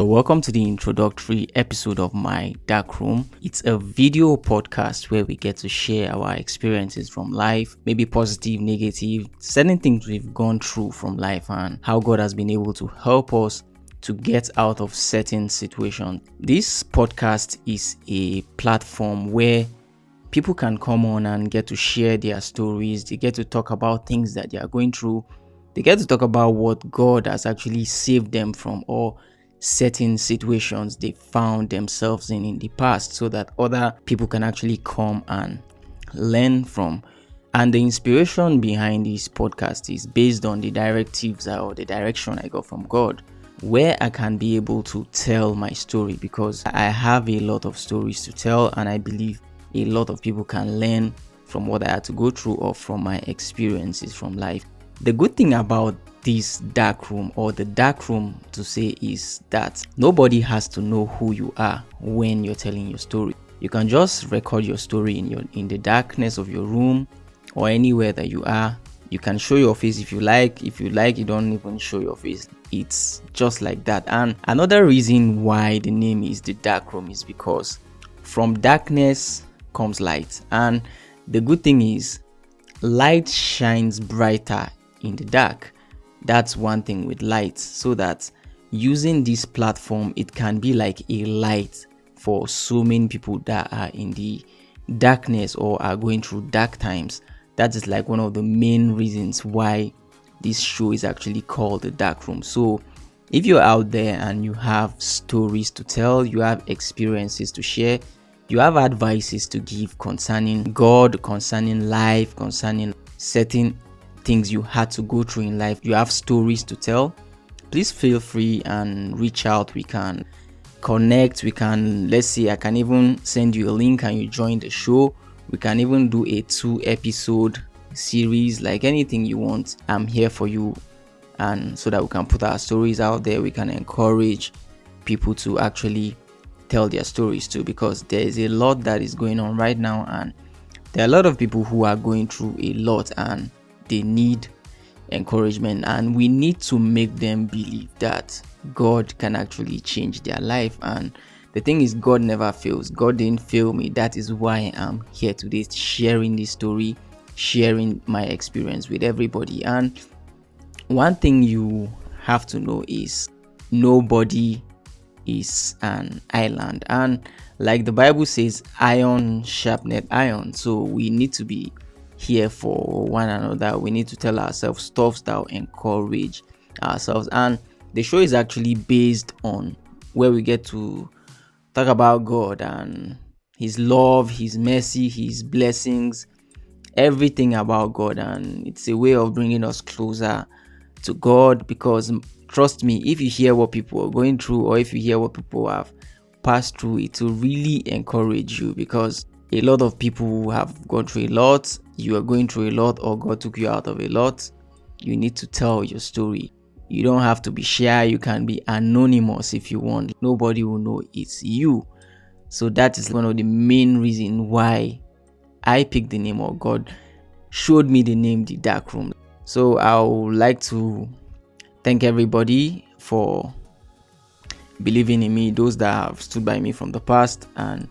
So welcome to the introductory episode of My Dark Room. It's a video podcast where we get to share our experiences from life, maybe positive, negative, certain things we've gone through from life and how God has been able to help us to get out of certain situations. This podcast is a platform where people can come on and get to share their stories. They get to talk about things that they are going through. They get to talk about what God has actually saved them from, or certain situations they found themselves in the past, so that other people can actually come and learn from. And the inspiration behind this podcast is based on the directives or the direction I got from God, where I can be able to tell my story, because I have a lot of stories to tell, and I believe a lot of people can learn from what I had to go through or from my experiences from life. The good thing about this dark room, or the dark room to say, is that nobody has to know who you are when you're telling your story. You can just record your story in the darkness of your room or anywhere that you are. You can show your face if you like. If you like, you don't even show your face. It's just like that. And another reason why the name is the dark room is because from darkness comes light. And the good thing is, light shines brighter in the dark. That's one thing with light, so that using this platform, it can be like a light for so many people that are in the darkness or are going through dark times. That is like one of the main reasons why this show is actually called the Dark Room. So if you're out there and you have stories to tell, you have experiences to share, you have advices to give concerning God, concerning life, concerning certain things you had to go through in life, you have stories to tell, please feel free and reach out. We can connect. We can, let's say, I can even send you a link and you join the show. We can even do a 2-episode series, like anything you want. I'm here for you, and so that we can put our stories out there. We can encourage people to actually tell their stories too, because there is a lot that is going on right now, and there are a lot of people who are going through a lot and they need encouragement, and we need to make them believe that God can actually change their life. And the thing is, God never fails. God didn't fail me. That is why I'm here today, sharing this story, sharing my experience with everybody. And one thing you have to know is, nobody is an island, and like the Bible says, iron sharpeneth iron. So we need to be here for one another. We need to tell ourselves stuff that will encourage ourselves. And the show is actually based on where we get to talk about God and His love, His mercy, His blessings, everything about God. And it's a way of bringing us closer to God, because trust me, if you hear what people are going through, or if you hear what people have passed through, it will really encourage you, because a lot of people have gone through a lot. You are going through a lot, or God took you out of a lot. You need to tell your story. You don't have to be shy. You can be anonymous if you want. Nobody will know it's you. So that is one of the main reasons why I picked the name, or God showed me the name, The Dark Room. So I would like to thank everybody for believing in me, those that have stood by me from the past and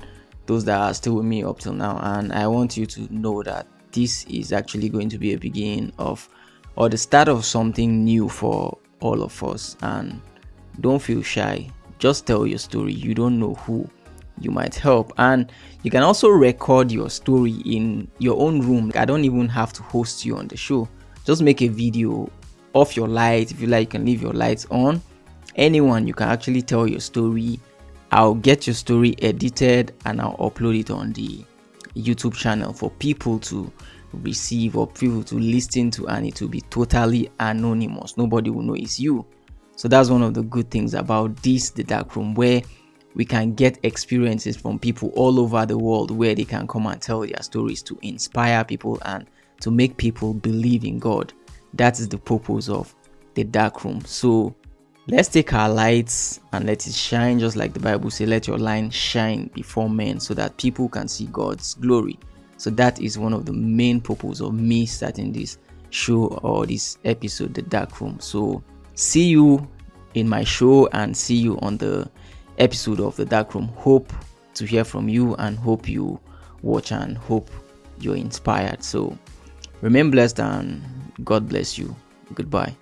those that are still with me up till now. And I want you to know that this is actually going to be a beginning of, or the start of, something new for all of us. And don't feel shy. Just tell your story. You don't know who you might help. And you can also record your story in your own room. I don't even have to host you on the show. Just make a video off your light. If you like, you can leave your lights on. Anyone, you can actually tell your story. I'll get your story edited and I'll upload it on the YouTube channel for people to receive or people to listen to, and it will be totally anonymous. Nobody will know it's you. So that's one of the good things about this, the Dark Room, where we can get experiences from people all over the world, where they can come and tell their stories to inspire people and to make people believe in God. That is the purpose of the Dark Room. So let's take our lights and let it shine, just like the Bible says, let your light shine before men, so that people can see God's glory. So that is one of the main purpose of me starting this show, or this episode, The Dark Room. So see you in my show and see you on the episode of the Dark Room. Hope to hear from you and hope you watch and hope you're inspired. So remain blessed and God bless you. Goodbye.